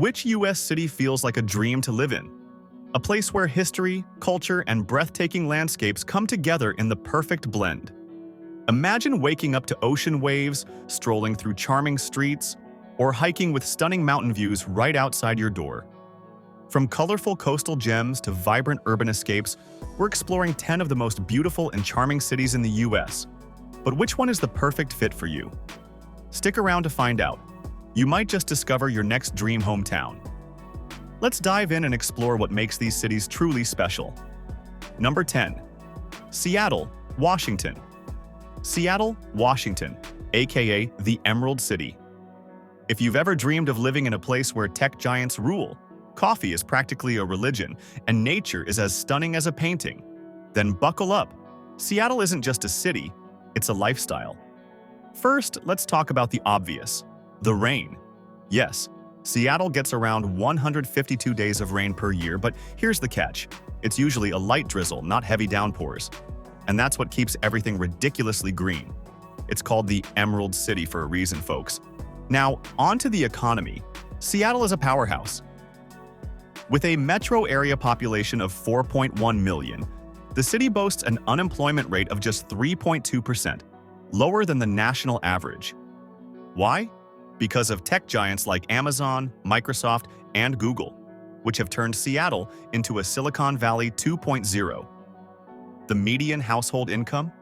Which U.S. city feels like a dream to live in? A place where history, culture, and breathtaking landscapes come together in the perfect blend. Imagine waking up to ocean waves, strolling through charming streets, or hiking with stunning mountain views right outside your door. From colorful coastal gems to vibrant urban escapes, we're exploring 10 of the most beautiful and charming cities in the U.S. But which one is the perfect fit for you? Stick around to find out. You might just discover your next dream hometown. Let's dive in and explore what makes these cities truly special. Number 10. Seattle, Washington. Seattle, Washington, aka the Emerald City. If you've ever dreamed of living in a place where tech giants rule, coffee is practically a religion, and nature is as stunning as a painting, then buckle up. Seattle isn't just a city, it's a lifestyle. First, let's talk about the obvious, the rain. Yes, Seattle gets around 152 days of rain per year, but here's the catch. It's usually a light drizzle, not heavy downpours. And that's what keeps everything ridiculously green. It's called the Emerald City for a reason, folks. Now, on to the economy. Seattle is a powerhouse. With a metro area population of 4.1 million, the city boasts an unemployment rate of just 3.2%, lower than the national average. Why? Because of tech giants like Amazon, Microsoft, and Google, which have turned Seattle into a Silicon Valley 2.0. The median household income?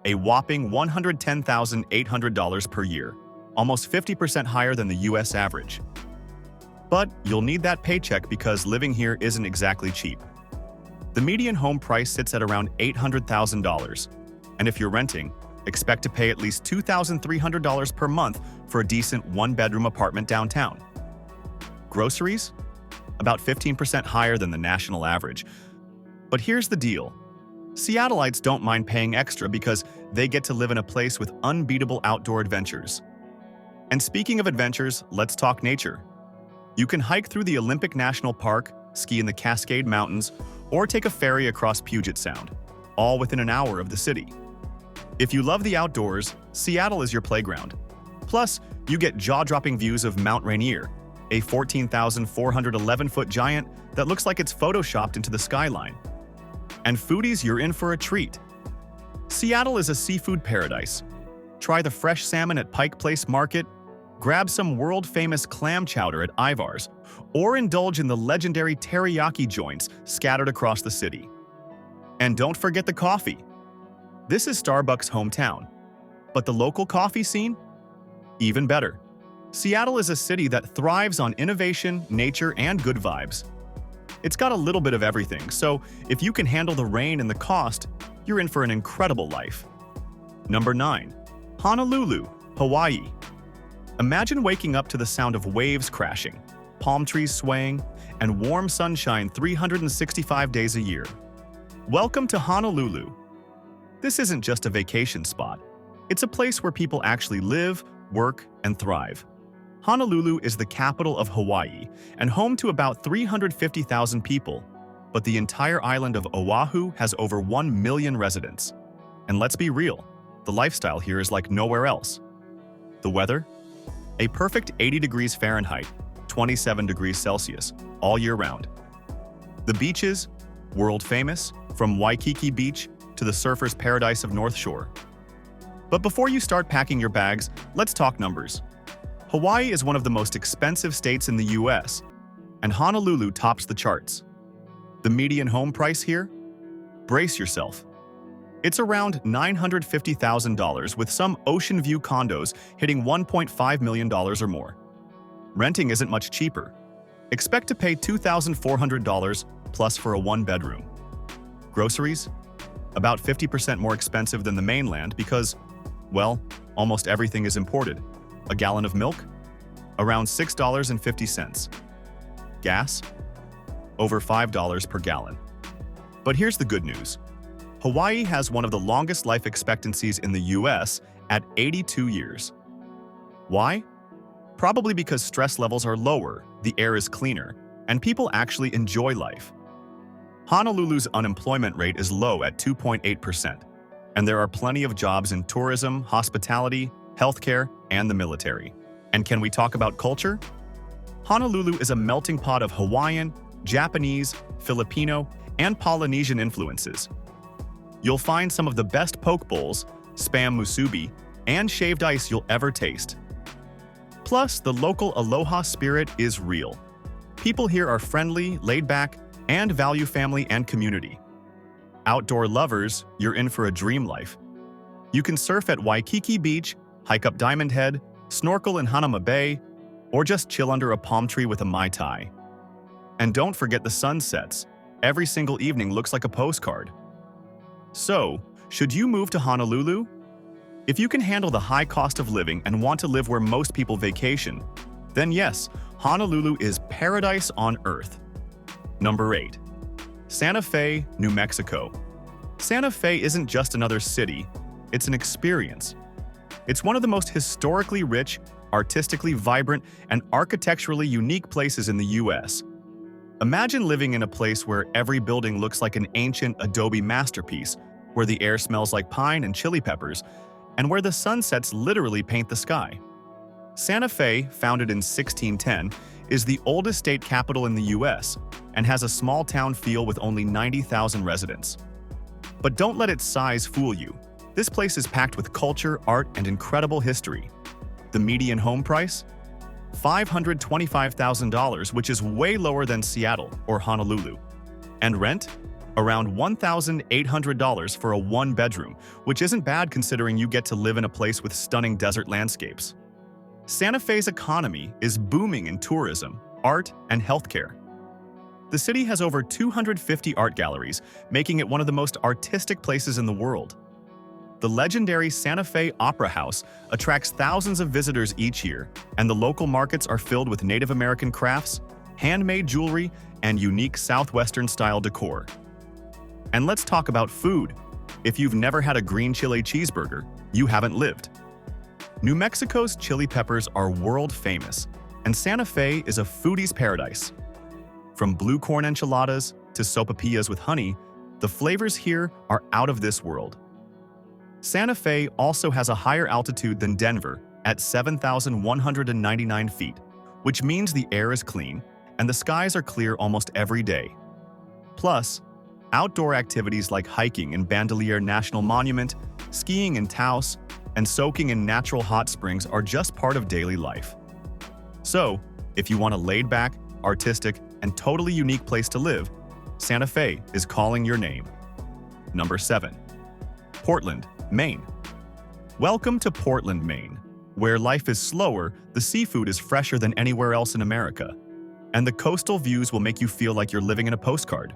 A whopping $110,800 per year, almost 50% higher than the US average. But you'll need that paycheck because living here isn't exactly cheap. The median home price sits at around $800,000, and if you're renting, expect to pay at least $2,300 per month for a decent one-bedroom apartment downtown. Groceries? About 15% higher than the national average. But here's the deal. Seattleites don't mind paying extra because they get to live in a place with unbeatable outdoor adventures. And speaking of adventures, let's talk nature. You can hike through the Olympic National Park, ski in the Cascade Mountains, or take a ferry across Puget Sound, all within an hour of the city. If you love the outdoors, Seattle is your playground. Plus, you get jaw-dropping views of Mount Rainier, a 14,411-foot giant that looks like it's photoshopped into the skyline. And foodies, you're in for a treat. Seattle is a seafood paradise. Try the fresh salmon at Pike Place Market, grab some world-famous clam chowder at Ivar's, or indulge in the legendary teriyaki joints scattered across the city. And don't forget the coffee. This is Starbucks' hometown. But the local coffee scene? Even better. Seattle is a city that thrives on innovation, nature, and good vibes. It's got a little bit of everything, so if you can handle the rain and the cost, you're in for an incredible life. Number 9. Honolulu, Hawaii. Imagine waking up to the sound of waves crashing, palm trees swaying, and warm sunshine 365 days a year. Welcome to Honolulu. This isn't just a vacation spot. It's a place where people actually live, work, and thrive. Honolulu is the capital of Hawaii and home to about 350,000 people, but the entire island of Oahu has over 1 million residents. And let's be real, the lifestyle here is like nowhere else. The weather? A perfect 80 degrees Fahrenheit, 27 degrees Celsius, all year round. The beaches? World famous, from Waikiki Beach to the surfer's paradise of North Shore. But before you start packing your bags, let's talk numbers. Hawaii is one of the most expensive states in the US, and Honolulu tops the charts. The median home price here? Brace yourself. It's around $950,000, with some ocean view condos hitting $1.5 million or more. Renting isn't much cheaper. Expect to pay $2,400 plus for a one-bedroom. Groceries? About 50% more expensive than the mainland because, well, almost everything is imported. A gallon of milk? Around $6.50. Gas? Over $5 per gallon. But here's the good news. Hawaii has one of the longest life expectancies in the US at 82 years. Why? Probably because stress levels are lower, the air is cleaner, and people actually enjoy life. Honolulu's unemployment rate is low at 2.8%, and there are plenty of jobs in tourism, hospitality, healthcare, and the military. And can we talk about culture? Honolulu is a melting pot of Hawaiian, Japanese, Filipino, and Polynesian influences. You'll find some of the best poke bowls, spam musubi, and shaved ice you'll ever taste. Plus, the local aloha spirit is real. People here are friendly, laid back, and value family and community. Outdoor lovers, you're in for a dream life. You can surf at Waikiki Beach, hike up Diamond Head, snorkel in Hanauma Bay, or just chill under a palm tree with a Mai Tai. And don't forget the sunsets. Every single evening looks like a postcard. So, should you move to Honolulu? If you can handle the high cost of living and want to live where most people vacation, then yes, Honolulu is paradise on earth. Number 8. Santa Fe, New Mexico. Santa Fe isn't just another city, it's an experience. It's one of the most historically rich, artistically vibrant, and architecturally unique places in the US. Imagine living in a place where every building looks like an ancient adobe masterpiece, where the air smells like pine and chili peppers, and where the sunsets literally paint the sky. Santa Fe, founded in 1610, is the oldest state capital in the US and has a small town feel with only 90,000 residents. But don't let its size fool you. This place is packed with culture, art, and incredible history. The median home price? $525,000, which is way lower than Seattle or Honolulu. And rent? Around $1,800 for a one-bedroom, which isn't bad considering you get to live in a place with stunning desert landscapes. Santa Fe's economy is booming in tourism, art, and healthcare. The city has over 250 art galleries, making it one of the most artistic places in the world. The legendary Santa Fe Opera House attracts thousands of visitors each year, and the local markets are filled with Native American crafts, handmade jewelry, and unique Southwestern-style decor. And let's talk about food. If you've never had a green chile cheeseburger, you haven't lived. New Mexico's chili peppers are world famous, and Santa Fe is a foodie's paradise. From blue corn enchiladas to sopapillas with honey, the flavors here are out of this world. Santa Fe also has a higher altitude than Denver at 7,199 feet, which means the air is clean and the skies are clear almost every day. Plus, outdoor activities like hiking in Bandelier National Monument, skiing in Taos, and soaking in natural hot springs are just part of daily life. So, if you want a laid-back, artistic, and totally unique place to live, Santa Fe is calling your name. Number 7. Portland, Maine. Welcome to Portland, Maine, where life is slower, the seafood is fresher than anywhere else in America, and the coastal views will make you feel like you're living in a postcard.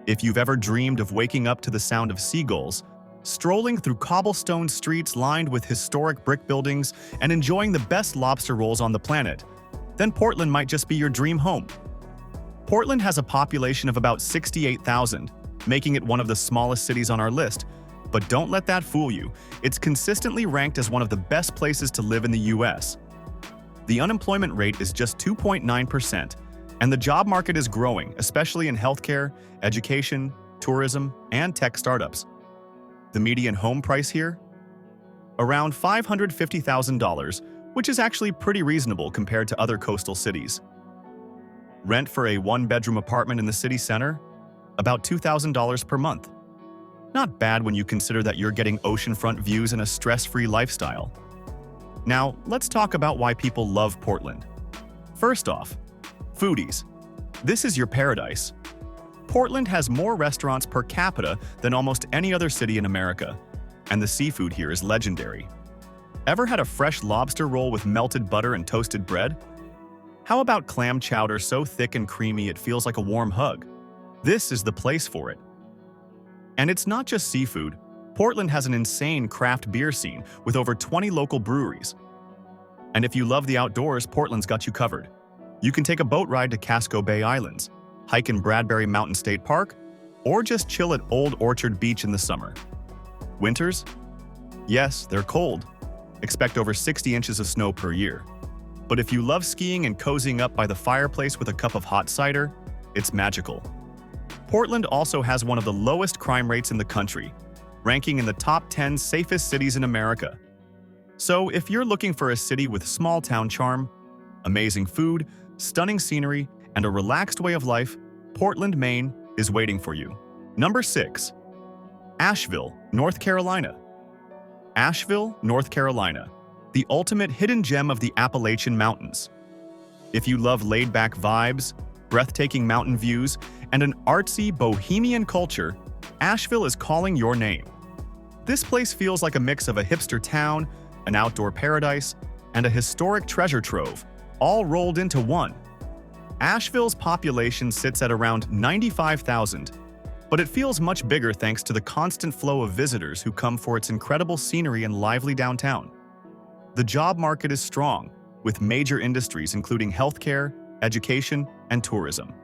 If you've ever dreamed of waking up to the sound of seagulls, strolling through cobblestone streets lined with historic brick buildings, and enjoying the best lobster rolls on the planet, then Portland might just be your dream home. Portland has a population of about 68,000, making it one of the smallest cities on our list, but don't let that fool you. It's consistently ranked as one of the best places to live in the US. The unemployment rate is just 2.9%, and the job market is growing, especially in healthcare, education, tourism, and tech startups. The median home price here? Around $550,000, which is actually pretty reasonable compared to other coastal cities. Rent for a one-bedroom apartment in the city center? About $2,000 per month. Not bad when you consider that you're getting oceanfront views and a stress-free lifestyle. Now, let's talk about why people love Portland. First off, foodies. This is your paradise. Portland has more restaurants per capita than almost any other city in America, and the seafood here is legendary. Ever had a fresh lobster roll with melted butter and toasted bread? How about clam chowder so thick and creamy it feels like a warm hug? This is the place for it. And it's not just seafood. Portland has an insane craft beer scene with over 20 local breweries. And if you love the outdoors, Portland's got you covered. You can take a boat ride to Casco Bay Islands, hike in Bradbury Mountain State Park, or just chill at Old Orchard Beach in the summer. Winters? Yes, they're cold. Expect over 60 inches of snow per year. But if you love skiing and cozying up by the fireplace with a cup of hot cider, it's magical. Portland also has one of the lowest crime rates in the country, ranking in the top 10 safest cities in America. So if you're looking for a city with small-town charm, amazing food, stunning scenery, and a relaxed way of life, Portland, Maine is waiting for you. Number 6. Asheville, North Carolina. Asheville, North Carolina, the ultimate hidden gem of the Appalachian Mountains. If you love laid-back vibes, breathtaking mountain views, and an artsy, bohemian culture, Asheville is calling your name. This place feels like a mix of a hipster town, an outdoor paradise, and a historic treasure trove, all rolled into one. Asheville's population sits at around 95,000, but it feels much bigger thanks to the constant flow of visitors who come for its incredible scenery and lively downtown. The job market is strong, with major industries including healthcare, education, and tourism.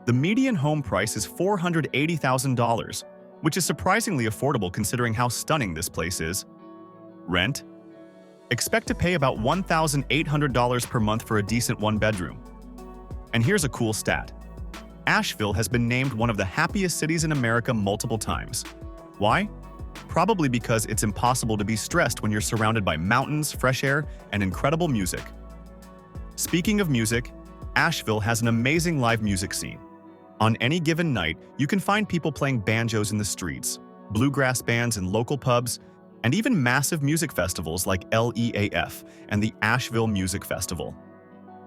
The median home price is $480,000, which is surprisingly affordable considering how stunning this place is. Rent? Expect to pay about $1,800 per month for a decent one-bedroom. And here's a cool stat. Asheville has been named one of the happiest cities in America multiple times. Why? Probably because it's impossible to be stressed when you're surrounded by mountains, fresh air, and incredible music. Speaking of music, Asheville has an amazing live music scene. On any given night, you can find people playing banjos in the streets, bluegrass bands in local pubs, and even massive music festivals like LEAF and the Asheville Music Festival.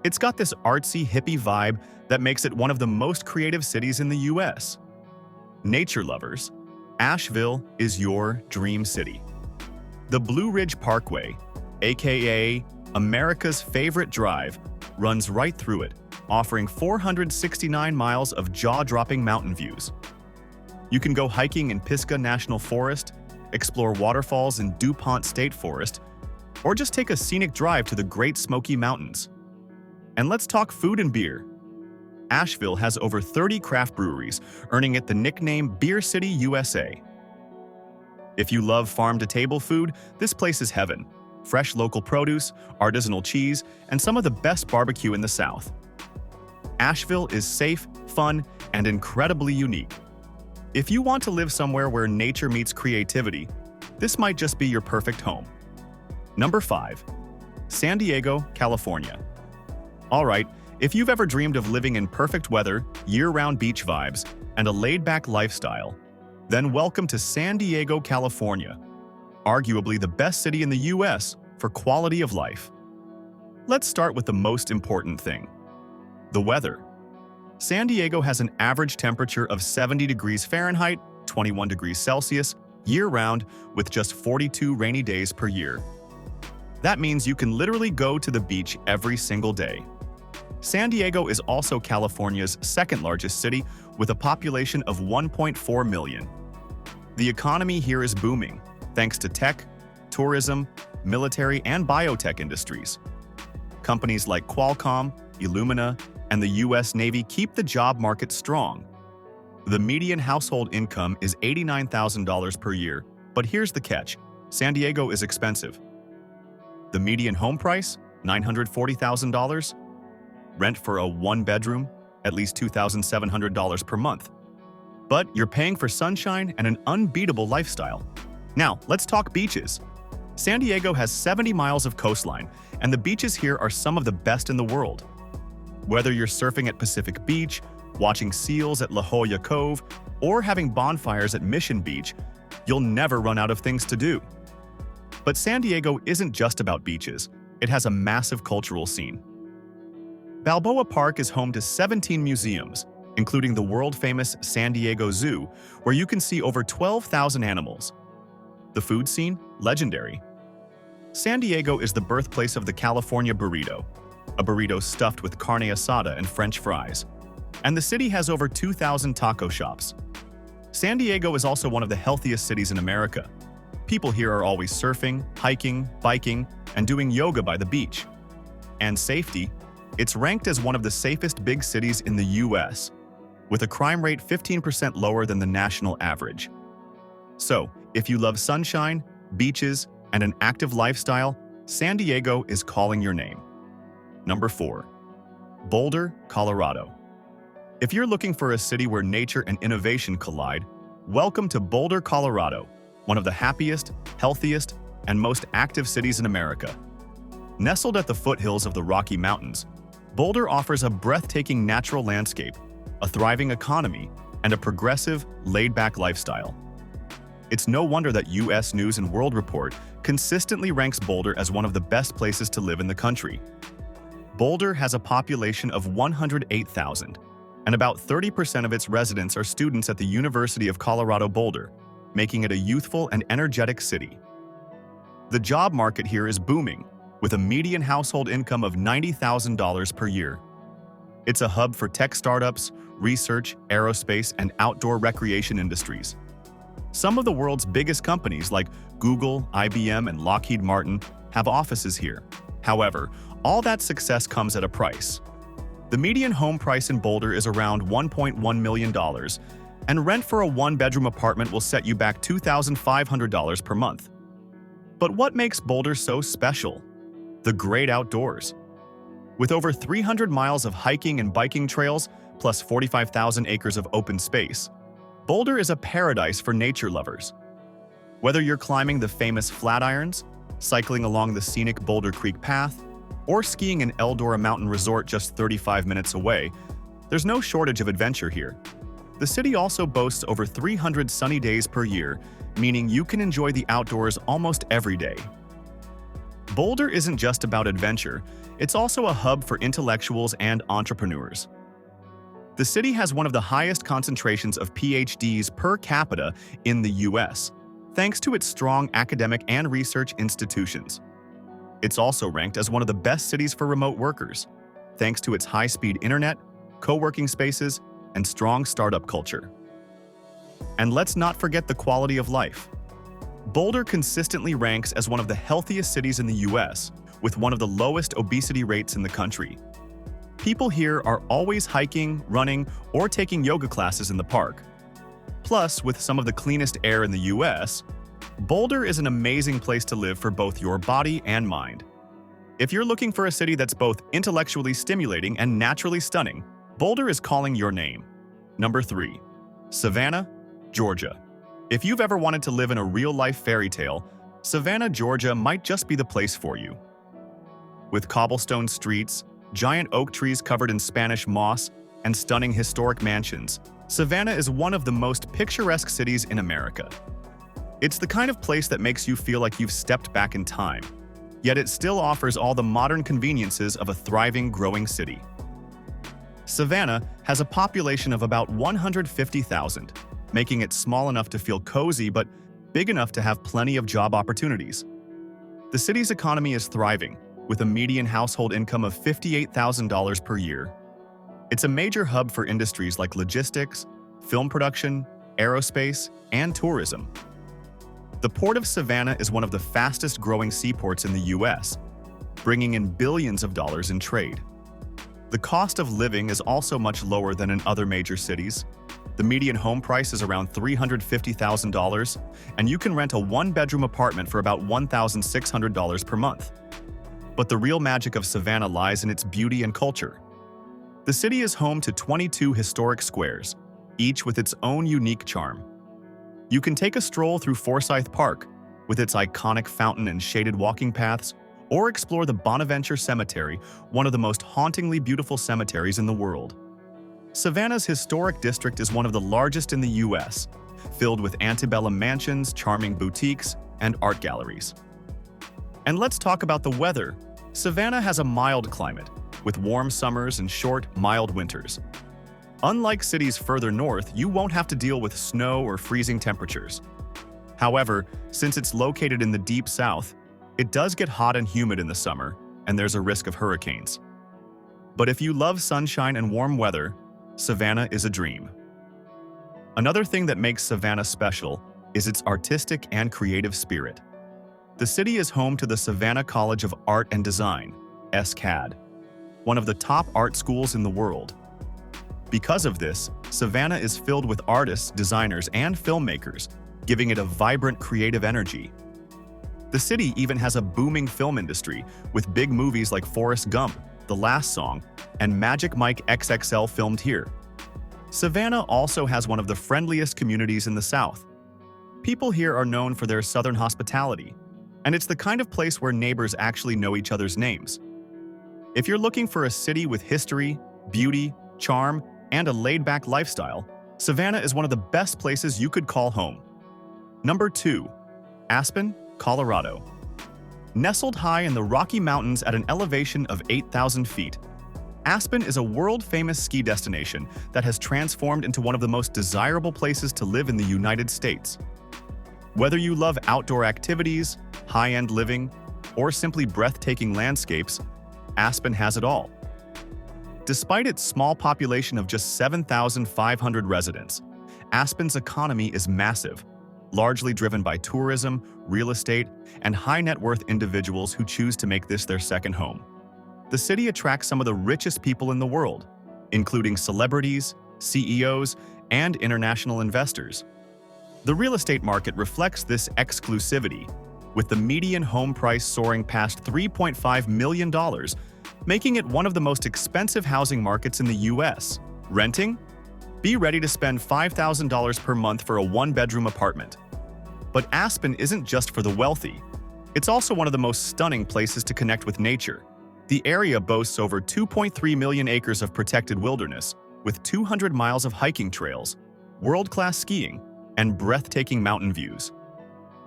It's got this artsy, hippie vibe that makes it one of the most creative cities in the US. Nature lovers, Asheville is your dream city. The Blue Ridge Parkway, aka America's favorite drive, runs right through it, offering 469 miles of jaw-dropping mountain views. You can go hiking in Pisgah National Forest, explore waterfalls in DuPont State Forest, or just take a scenic drive to the Great Smoky Mountains. And let's talk food and beer. Asheville has over 30 craft breweries, earning it the nickname Beer City, USA. If you love farm-to-table food, this place is heaven. Fresh local produce, artisanal cheese, and some of the best barbecue in the South. Asheville is safe, fun, and incredibly unique. If you want to live somewhere where nature meets creativity, this might just be your perfect home. Number 5. San Diego, California. Alright, if you've ever dreamed of living in perfect weather, year-round beach vibes, and a laid-back lifestyle, then welcome to San Diego, California, arguably the best city in the US for quality of life. Let's start with the most important thing: the weather. San Diego has an average temperature of 70 degrees Fahrenheit, 21 degrees Celsius, year-round, with just 42 rainy days per year. That means you can literally go to the beach every single day. San Diego is also California's second-largest city, with a population of 1.4 million. The economy here is booming, thanks to tech, tourism, military, and biotech industries. Companies like Qualcomm, Illumina, and the US Navy keep the job market strong. The median household income is $89,000 per year, but here's the catch: San Diego is expensive. The median home price, $940,000. Rent for a one-bedroom, at least $2,700 per month. But you're paying for sunshine and an unbeatable lifestyle. Now, let's talk beaches. San Diego has 70 miles of coastline, and the beaches here are some of the best in the world. Whether you're surfing at Pacific Beach, watching seals at La Jolla Cove, or having bonfires at Mission Beach, you'll never run out of things to do. But San Diego isn't just about beaches. It has a massive cultural scene. Balboa Park is home to 17 museums, including the world-famous San Diego Zoo, where you can see over 12,000 animals. The food scene? Legendary. San Diego is the birthplace of the California burrito, a burrito stuffed with carne asada and French fries. And the city has over 2,000 taco shops. San Diego is also one of the healthiest cities in America. People here are always surfing, hiking, biking, and doing yoga by the beach. And safety? It's ranked as one of the safest big cities in the US, with a crime rate 15% lower than the national average. So, if you love sunshine, beaches, and an active lifestyle, San Diego is calling your name. Number 4. Boulder, Colorado. If you're looking for a city where nature and innovation collide, welcome to Boulder, Colorado, one of the happiest, healthiest, and most active cities in America. Nestled at the foothills of the Rocky Mountains, Boulder offers a breathtaking natural landscape, a thriving economy, and a progressive, laid-back lifestyle. It's no wonder that U.S. News & World Report consistently ranks Boulder as one of the best places to live in the country. Boulder has a population of 108,000, and about 30% of its residents are students at the University of Colorado Boulder, making it a youthful and energetic city. The job market here is booming, with a median household income of $90,000 per year. It's a hub for tech startups, research, aerospace, and outdoor recreation industries. Some of the world's biggest companies like Google, IBM, and Lockheed Martin have offices here. However, all that success comes at a price. The median home price in Boulder is around $1.1 million, and rent for a one-bedroom apartment will set you back $2,500 per month. But what makes Boulder so special? The great outdoors. With over 300 miles of hiking and biking trails, plus 45,000 acres of open space, Boulder is a paradise for nature lovers. Whether you're climbing the famous Flatirons, cycling along the scenic Boulder Creek Path, or skiing in Eldora Mountain Resort just 35 minutes away, there's no shortage of adventure here. The city also boasts over 300 sunny days per year, meaning you can enjoy the outdoors almost every day. Boulder isn't just about adventure, it's also a hub for intellectuals and entrepreneurs. The city has one of the highest concentrations of PhDs per capita in the US, thanks to its strong academic and research institutions. It's also ranked as one of the best cities for remote workers, thanks to its high-speed internet, co-working spaces, and strong startup culture. And let's not forget the quality of life. Boulder consistently ranks as one of the healthiest cities in the US, with one of the lowest obesity rates in the country. People here are always hiking, running, or taking yoga classes in the park. Plus, with some of the cleanest air in the US, Boulder is an amazing place to live for both your body and mind. If you're looking for a city that's both intellectually stimulating and naturally stunning, Boulder is calling your name. Number 3. Savannah, Georgia. If you've ever wanted to live in a real-life fairy tale, Savannah, Georgia might just be the place for you. With cobblestone streets, giant oak trees covered in Spanish moss, and stunning historic mansions, Savannah is one of the most picturesque cities in America. It's the kind of place that makes you feel like you've stepped back in time, yet it still offers all the modern conveniences of a thriving, growing city. Savannah has a population of about 150,000, making it small enough to feel cozy but big enough to have plenty of job opportunities. The city's economy is thriving, with a median household income of $58,000 per year. It's a major hub for industries like logistics, film production, aerospace, and tourism. The Port of Savannah is one of the fastest-growing seaports in the U.S., bringing in billions of dollars in trade. The cost of living is also much lower than in other major cities. The median home price is around $350,000, and you can rent a one-bedroom apartment for about $1,600 per month. But the real magic of Savannah lies in its beauty and culture. The city is home to 22 historic squares, each with its own unique charm. You can take a stroll through Forsyth Park, with its iconic fountain and shaded walking paths, or explore the Bonaventure Cemetery, one of the most hauntingly beautiful cemeteries in the world. Savannah's historic district is one of the largest in the U.S., filled with antebellum mansions, charming boutiques, and art galleries. And let's talk about the weather. Savannah has a mild climate, with warm summers and short, mild winters. Unlike cities further north, you won't have to deal with snow or freezing temperatures. However, since it's located in the deep south, it does get hot and humid in the summer, and there's a risk of hurricanes. But if you love sunshine and warm weather, Savannah is a dream. Another thing that makes Savannah special is its artistic and creative spirit. The city is home to the Savannah College of Art and Design, SCAD, one of the top art schools in the world. Because of this, Savannah is filled with artists, designers, and filmmakers, giving it a vibrant creative energy. The city even has a booming film industry, with big movies like Forrest Gump, The Last Song, and Magic Mike XXL filmed here. Savannah also has one of the friendliest communities in the South. People here are known for their southern hospitality, and it's the kind of place where neighbors actually know each other's names. If you're looking for a city with history, beauty, charm, and a laid-back lifestyle, Savannah is one of the best places you could call home. Number 2. Aspen, Colorado. Nestled high in the Rocky Mountains at an elevation of 8,000 feet, Aspen is a world-famous ski destination that has transformed into one of the most desirable places to live in the United States. Whether you love outdoor activities, high-end living, or simply breathtaking landscapes, Aspen has it all. Despite its small population of just 7,500 residents, Aspen's economy is massive, largely driven by tourism, real estate, and high-net-worth individuals who choose to make this their second home. The city attracts some of the richest people in the world, including celebrities, CEOs, and international investors. The real estate market reflects this exclusivity, with the median home price soaring past $3.5 million, making it one of the most expensive housing markets in the U.S. Renting? Be ready to spend $5,000 per month for a one-bedroom apartment. But Aspen isn't just for the wealthy. It's also one of the most stunning places to connect with nature. The area boasts over 2.3 million acres of protected wilderness, with 200 miles of hiking trails, world-class skiing, and breathtaking mountain views.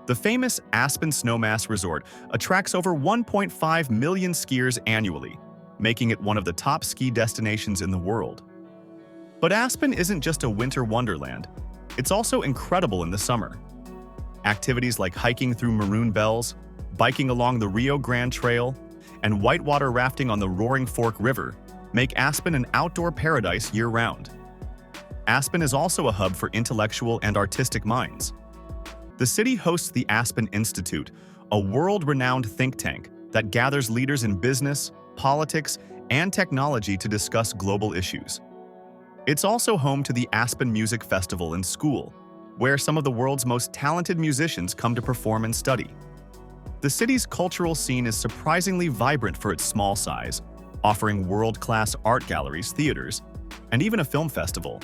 The famous Aspen Snowmass Resort attracts over 1.5 million skiers annually, making it one of the top ski destinations in the world. But Aspen isn't just a winter wonderland. It's also incredible in the summer. Activities like hiking through Maroon Bells, biking along the Rio Grande Trail, and whitewater rafting on the Roaring Fork River make Aspen an outdoor paradise year-round. Aspen is also a hub for intellectual and artistic minds. The city hosts the Aspen Institute, a world-renowned think tank that gathers leaders in business, politics, and technology to discuss global issues. It's also home to the Aspen Music Festival and School, where some of the world's most talented musicians come to perform and study. The city's cultural scene is surprisingly vibrant for its small size, offering world-class art galleries, theaters, and even a film festival.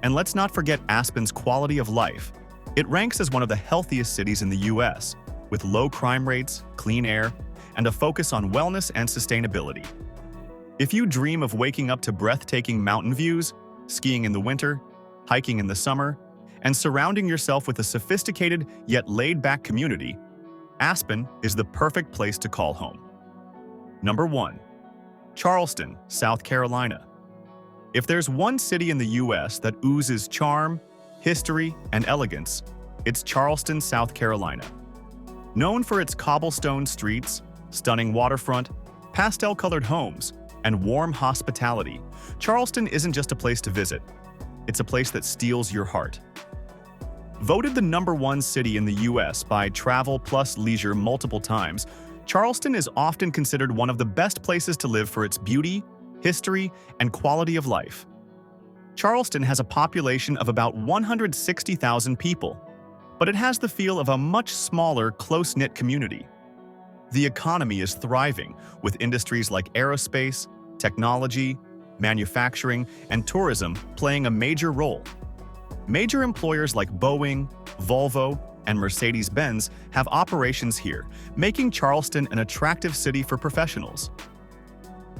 And let's not forget Aspen's quality of life. It ranks as one of the healthiest cities in the U.S., with low crime rates, clean air, and a focus on wellness and sustainability. If you dream of waking up to breathtaking mountain views, skiing in the winter, hiking in the summer, and surrounding yourself with a sophisticated yet laid-back community, Aspen is the perfect place to call home. Number 1. Charleston, South Carolina. If there's one city in the U.S. that oozes charm, history, and elegance, it's Charleston, South Carolina. Known for its cobblestone streets, stunning waterfront, pastel-colored homes, and warm hospitality, Charleston isn't just a place to visit. It's a place that steals your heart. Voted the #1 city in the U.S. by Travel Plus Leisure multiple times, Charleston is often considered one of the best places to live for its beauty, history, and quality of life. Charleston has a population of about 160,000 people, but it has the feel of a much smaller, close-knit community. The economy is thriving, with industries like aerospace, technology, manufacturing, and tourism playing a major role. Major employers like Boeing, Volvo, and Mercedes-Benz have operations here, making Charleston an attractive city for professionals.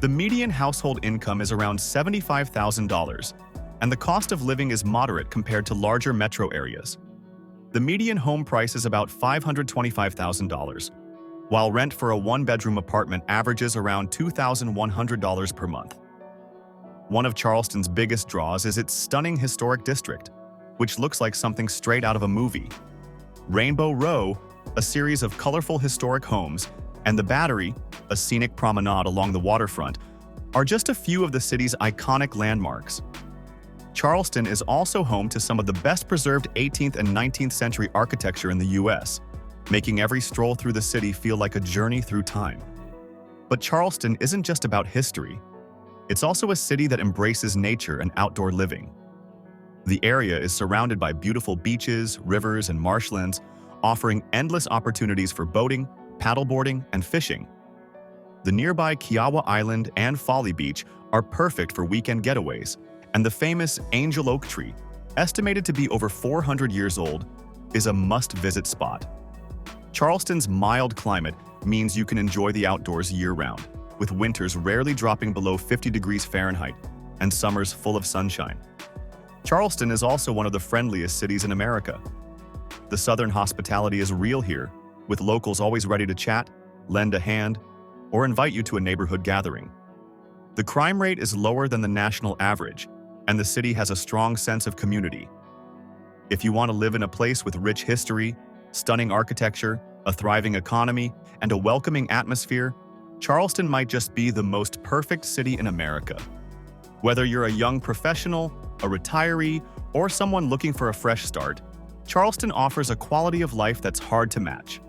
The median household income is around $75,000, and the cost of living is moderate compared to larger metro areas. The median home price is about $525,000, while rent for a one-bedroom apartment averages around $2,100 per month. One of Charleston's biggest draws is its stunning historic district, which looks like something straight out of a movie. Rainbow Row, a series of colorful historic homes, and the Battery, a scenic promenade along the waterfront, are just a few of the city's iconic landmarks. Charleston is also home to some of the best-preserved 18th and 19th century architecture in the U.S., making every stroll through the city feel like a journey through time. But Charleston isn't just about history. It's also a city that embraces nature and outdoor living. The area is surrounded by beautiful beaches, rivers, and marshlands, offering endless opportunities for boating, paddleboarding, and fishing. The nearby Kiowa Island and Folly Beach are perfect for weekend getaways, and the famous Angel Oak Tree, estimated to be over 400 years old, is a must-visit spot. Charleston's mild climate means you can enjoy the outdoors year-round, with winters rarely dropping below 50 degrees Fahrenheit and summers full of sunshine. Charleston is also one of the friendliest cities in America. The Southern hospitality is real here, with locals always ready to chat, lend a hand, or invite you to a neighborhood gathering. The crime rate is lower than the national average, and the city has a strong sense of community. If you want to live in a place with rich history, stunning architecture, a thriving economy, and a welcoming atmosphere, Charleston might just be the most perfect city in America. Whether you're a young professional, a retiree, or someone looking for a fresh start, Charleston offers a quality of life that's hard to match.